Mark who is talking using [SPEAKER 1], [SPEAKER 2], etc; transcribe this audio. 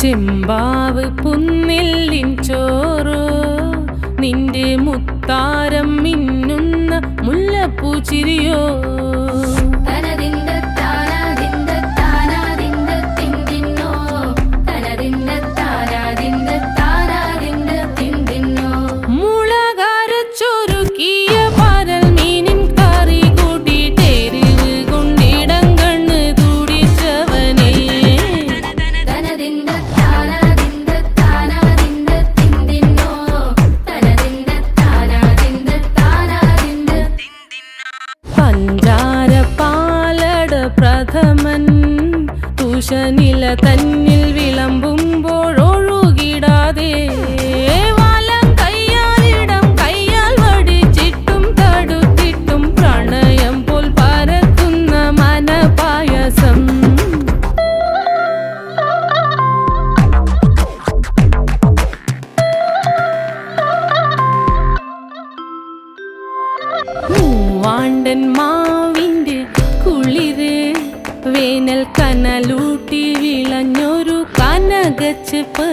[SPEAKER 1] ചെമ്പാവ് പുന്നെല്ലിൻ ചോറോ നിന്റെ മുത്താരം മിന്നുന്ന മുല്ലപ്പൂച്ചിരിയോ പ്രഥമൻ തുഷനില തന്നിൽ വിളമ്പുമ്പോഴൊഴുകിടാതെ വലം കയ്യാലിടം കയ്യാൽ വടിച്ചിട്ടും തടുത്തിട്ടും പ്രണയം പോൽ പരക്കുന്ന മനപായസം മൂവാണ്ടൻ മാവിൻ്റെ കുളിര് വേനൽ കനലൂട്ടി വിളഞ്ഞൊരു കനകച്ചെപ്പ്